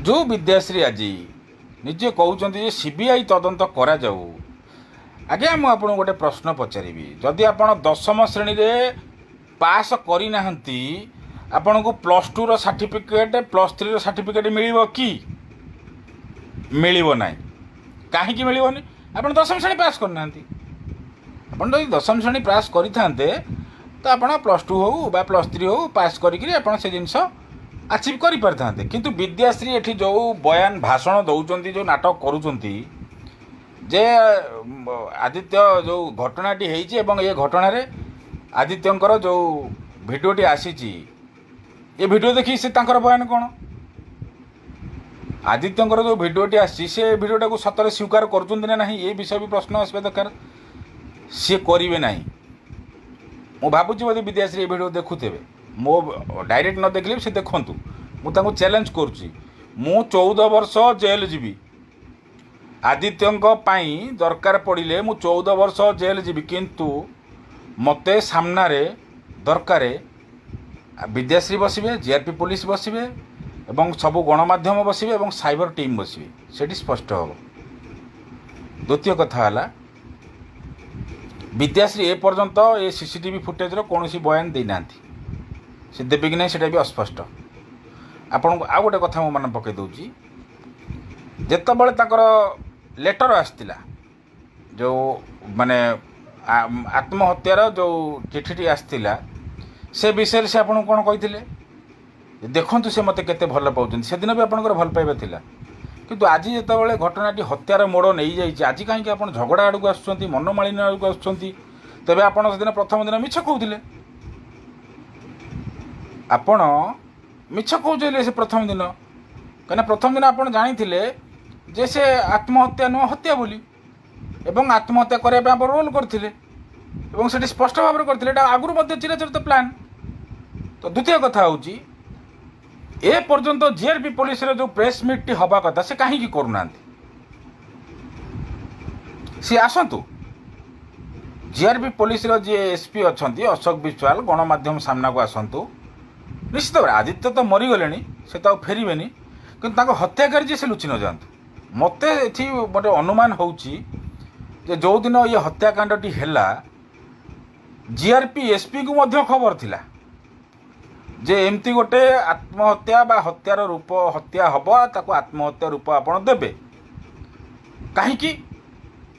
जो विद्याश्री आज निजे कहते सीबीआई तदंत करा जाऊ। आज्ञा मुझे आपको गोटे प्रश्न पचारि जदि आप 10वीं श्रेणी रे पास करना आपण को +2 रो सर्टिफिकेट +3 रो सर्टिफिकेट मिल कि मिलना कहीं मिलनी आप 10वीं श्रेणी पास करना आप 10वीं श्रेणी पास करते तो आप +2 हो +3 हो पास कर जिनस अचीव कर पारि किंतु विद्याश्री एठी जो बयान भाषण दौरान जो नाटक करुँचे जे आदित्य जो घटनाटी होती ये घटना आदित्यंकर जो भिडियोटी आसी ये भिडियो देखी से तांकर बयान कौन आदित्यंकर जो भिडियोटी आसी से भिडियोटा को सतरे स्वीकार करुँच ना ये विषय भी प्रश्न आसवा दरकार सी करेंगे ना मु भावुँ बोधे विद्याश्री ये भिडियो देखुथे मो डायरेक्ट न देखले से देखूँ मुझे चैलेंज करुच्ची मु 14 वर्ष जेल जीवी आदित्यंक पाई दरकार पड़े मु 14 वर्ष जेल जीवी किंतु मते सामना रे दरकार विद्याश्री बसबे जीआरपी पुलिस बसबे एवं सब गणमाध्यम बसबे एवं साइबर टीम बसबे सेठी स्पष्ट हम। द्वितीय कथा है विद्याश्री ए पर्यंत ए सीसीटीवी फुटेज कौन बयान देना से देवे कि नहीं सेटा भी अस्पष्ट। आपन को आउ गोटे कथा मु मन पकई दूची जेत बळे ताकर लेटर आस्तिला जो माने आत्महत्यार जो चिठीटी आस्तिला से विषय से आपन कोन कहिथिले देखंतु से मते केते भल पाउछन से दिन भी आपनकर भल पाइबा थिला किंतु आज जेत बळे घटनाटी हत्यार मोड़ नहीं जाइछि आज काहे कि आपन झगड़ा आडू आछुछंती मनमालिन्य आडू आछुछंती तबे आपन से दिन प्रथम दिन मिछ कहउथिले आपण मिछ कहते से प्रथम दिन कहीं प्रथम दिन आप जानी जे से आत्महत्या नुह हत्या बोली एवं आत्महत्या करने आप रोल करते स्पष्ट भाव में करते आगुरी चिराचरित प्लान। तो द्वितीय कथा हूँ ए पर्यंत जीआरपी पुलिस जो प्रेस मीट टी हवा कथा से कहीं करूना सी आसतु जीआरपी पुलिस जी एसपी अच्छा अशोक विश्वाल गणमाध्यम सामना को आसतु निश्चित भाव आदित्य तो मरीगले से तो फेरबे कि हत्याकारी जी से लुचि न जातु मत ये गोटे अनुमान हो जो दिन ये हत्याकांडी है जीआरपी एसपी को मध्य खबर थिला जे एमती गोटे आत्महत्या बा हत्यार रूप हत्या हम ताको आत्महत्या रूप आपड़ देवे कहीं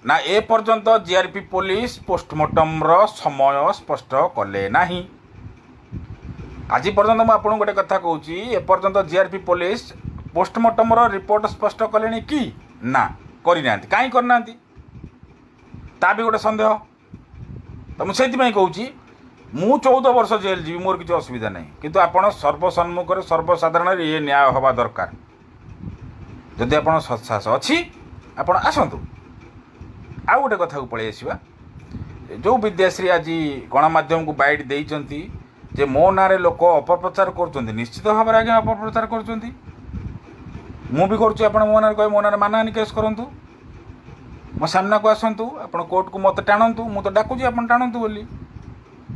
ना ए पर्यंत जीआरपी पुलिस पोस्टमार्टम समय स्पष्ट कले नहीं आज पर्यंत मुझे आपको गोटे कथा कहूँ एपर्यंत जीआरपी पुलिस पोस्टमार्टम रिपोर्ट स्पष्ट कले कि ना करना कहीं करना ता भी गोटे सन्देह। तो मुझे कहूँ मु 14 वर्ष जेल जीवी मोर किसी असुविधा नहीं किंतु आपण सर्वसम्मुख सर्वसाधारण ये न्याय हवा दरकार जदि आप सत्साहस अच्छी आपण आसतु। आउ गोटे कथा को पलि आसवा जो विद्याश्री आज गणमाध्यम को बाइट देइचंती जे मो ना लोक अपप्रचार कर निश्चित भाव में आज्ञा अपप्रचार कर भी करुँच आप मो ना कहे मो ना मानहानि केस करूँ मो सामना को आसतु आप कोर्ट को मत टाणु मु तो डाकुची आप टाणु बोली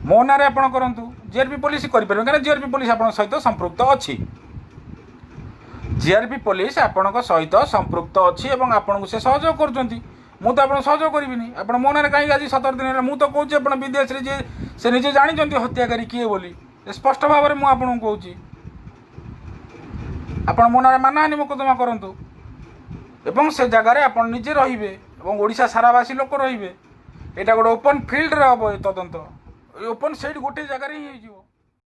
मो ना आप करूँ जीआरपी पुलिस करें क्या जीआरपी पुलिस आप सहित संपृक्त अच्छी जीआरपी पुलिस आपण सहित संपृक्त अच्छी और आपन को से सहयोग कर मु तो आप सहयोग करी आप मो ना कहीं आज 17 दिन मु तो कहूँ आप विद्याश्री जी से निजे जानते हत्याकारी किए बोली स्पष्ट भाव में मुझे कहूँ आप मो ना मानहानि मोकदमा करूँ एवं से जगार आप निजे रे ओडिशा सारावासी लोक रे यहाँ गोटे ओपन फिल्ड रे हम तदंत ओपन सेट गोटे जगार ही हो।